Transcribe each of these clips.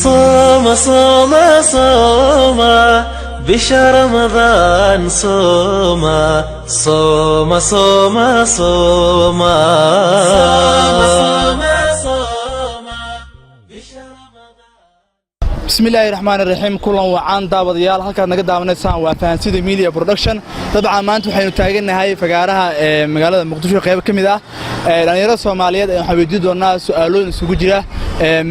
صوم صوم صوم بشهر رمضان صوم صوم صوم صوم بسم الله الرحمن الرحيم كلنا وعان دابديال halka naga daawanaysaan waa fahansida media production dabcan maanta waxaynu taaganahay fagaaraha magaalada Muqdisho qayb kamid ah dhalinyarada Soomaaliyeed ee waxaan weydiin doonaa su'aalooyin isugu jira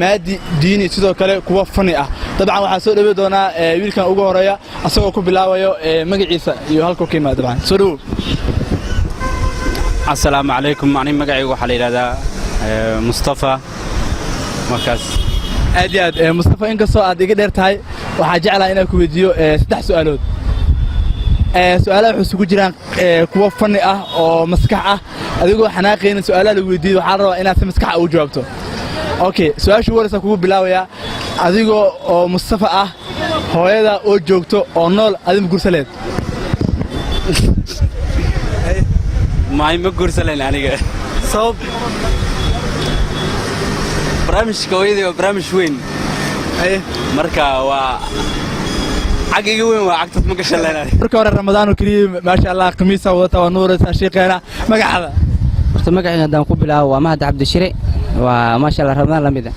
maadi diini sidoo kale kuwa fani ah dabcan waxaan soo dhaweey doonaa wiilkan ugu horeeya asagoo ku bilaabayo magaciisa iyo halka ka yimaado dabcan soo dhawo السلام عليكم أنا مقعي وحلا هذا مصطفى مركز aad Mustafa in kasoo aad iga dheertahay waxa jeclaa inaan ku weydiiyo saddex su'aalood su'aalaha wuxuu isugu jiraan kuwa fani ah oo maskax ah adigoo xanaaqeyn su'aalaha lagu weydiiyo waxa la rabaa inaad si maskax ah u jawaabto okay su'aashu waraysa kugu bilaabaya adigoo oo Mustafa ah hooyada oo joogto oo nool adin gursaleed ما قرسلين أنا sabab برامج كويدي وبرامج وين مركا و عقيق وين وعقتت مقشلين marka hore Ramadaan oo kaliya ma sha Allah khamiisa wada waa nuuraysa sheeqeena magacaada horta magacayga hadaan ku bilaabo waa Mahad Cabdi Shire waa ma sha Allah Ramadaan lamida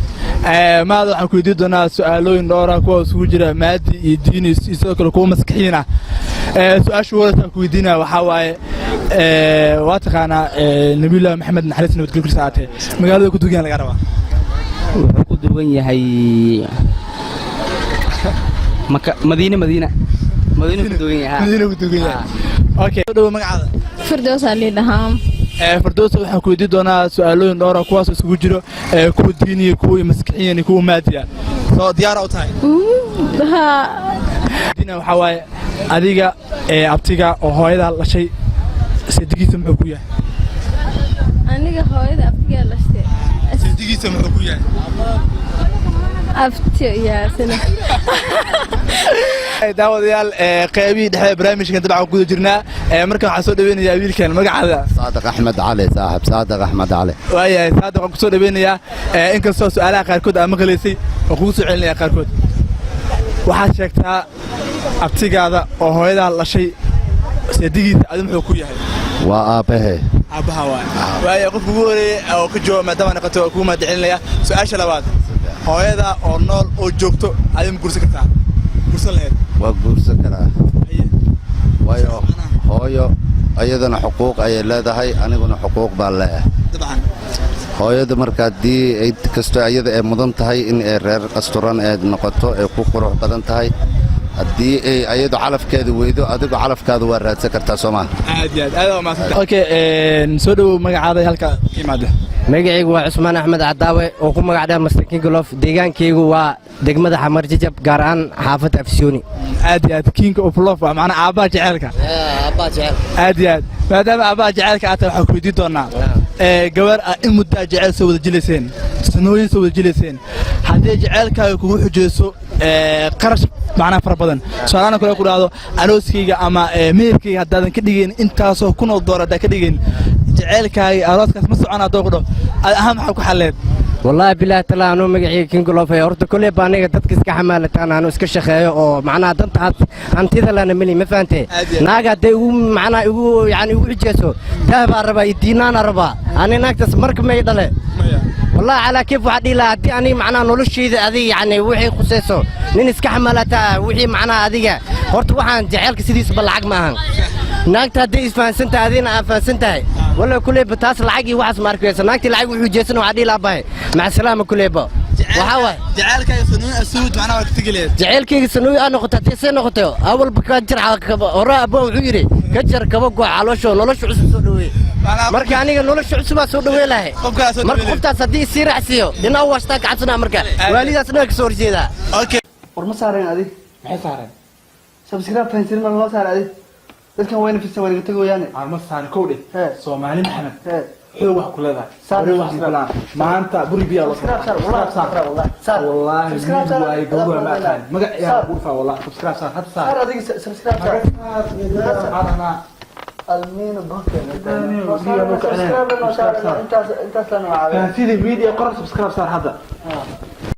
maad waxaan ku weydiin doonaa su'aalooyin dhowr ah kuwa isugu jira maadi iyo diini sidoo kale kuwa maskaxiin ah su'aashu waraysa ku weydiinaa waxa waaye waa taqaana Nabiga Maxamed naxariis nabadgelyo ku saatay magaalada ku dugan laga rabaa wuxuu ku duwan yahay Madiina ku duwan yahay okay dhaw magacaada Firdaws Ali Daham Firdaws waxaan ku weydiin doonaa su'aalooyin dhowr ah kuwaas isugu jiro kuwa diini kuwa maskaxiin kuwa maadiya soo diyaar u tahay diina waxa waaye adiga abtiga oo hooyada la shay sidigiisa muxuu ku yahay aniga hooyada abtiga la shay sidigiisa muxuu ku yahay abtiga yaasina daawadayaal qeybii dhexe barnaamijkan dabcan ku jirnaa marka waxaan soo dhaweynayaa wiilkan magacaada صادق أحمد علي صاحب صادق أحمد علي waayahay saadiq waxaan ku soo dhaweynayaa in kastoo su'aalaha qaarkood aan maqlaysay oo kugu soo celinaya qaarkood waxaad sheegtaa abtigaada oo hooyada la shay sidigiisa adu muxuu ku yahay وآبه abaha waay qofku ugu horeeyay oo ka jooga maadaama naqato ku mahadcelinaya su'aasha labaad hooyada oo nool oo joogto ayay gursan kartaa gursan lahayd وقول سكرة ويا هايو أيضا حقوق أي لا ده هاي أنا قلنا حقوق بالله طبعا هايو ده مركز دي كستو أيضا مدن تهاي إن رير أستوران نقطة كوكورو بدن تهاي دي أيضا علف كذا ويدو أدب علف كذا ورد سكرت سما عادي ما أوكي نسودو مقعد هالك كيماده magacaygu waa Cusmaan Axmed Cadaawe oo ku magacda Master King Golf deegaankaygu waa degmada Xamar Jajab gaar ahaan xaafadda Afsiyooni aad King of Love macna aabba jaceelka aabba jecel aad maadaama aabba jaceelka aad waxa ku weydiin doonaa gabar in muddo jecel soo wada jileyseen sanooyin soo wada jileyseen hadii jaceelkaaga kugu xujeyso qarash macna far badan su'aalaha kale ku dhaado arooskayga ama meherkayga hadaadan ka dhigeen intaasoo kun oo doolar ka dhigeen jaceelkaaga arooskaas ma soconaa dooqdo ahaan waxa ku xaleed والله بالله تعالى أنا مجيء كينغ لوفي أرد كل بانية تدكس كحمالة أنا أسكر شخية أو معنا دنت هات أنتي ذا لنا ملي ما فهمتي ناقة ده معنا يعني وجسوا ده بربا يدينا ربا أنا ناقة مرك ما يدله والله على كيف وحدي لا يعني معنا نولش شيء هذه يعني وحي خصيصه ننسك حمالة وحي معنا هذه هرت واحد جعلك سيديس بالعق معها ناقة هدي فانسنت هذينا فانسنتها ولا كله بتاس العقي واحد ماركويس ناقة العقي وحي جسنا وعدي لا باي مع السلامة كله با وحاول جعلك يسنون السود معنا وتقليد جعلك يسنون أنا قطعت سنة قطعه أول بكجر على وراء أبو عيري كجر كبقوا على شو نولش عسب سودوي مركا يعني نولش عسب سودوي له مركا قطع صدي سير عسيو لأنه هو اشتاق عسنا مركا والدي أسنوك صور جيدا أوكي ورما صارين هذه maxay saareen سبسكرايب فانسين ما لو صار هذه dadkan wayna fi sawir tago yaani arma saan koodhe Soomaali Maxamed xoog wax ku leedahay saar wax kula maanta guri biya loo wallahi saar wallahi gowra ma taan magac yaa ku faa wallahi subscribe saar had saar adiga subscribe saar ana المين بوكر فانسيدي ميديا قرر سبسكرايب صار هذا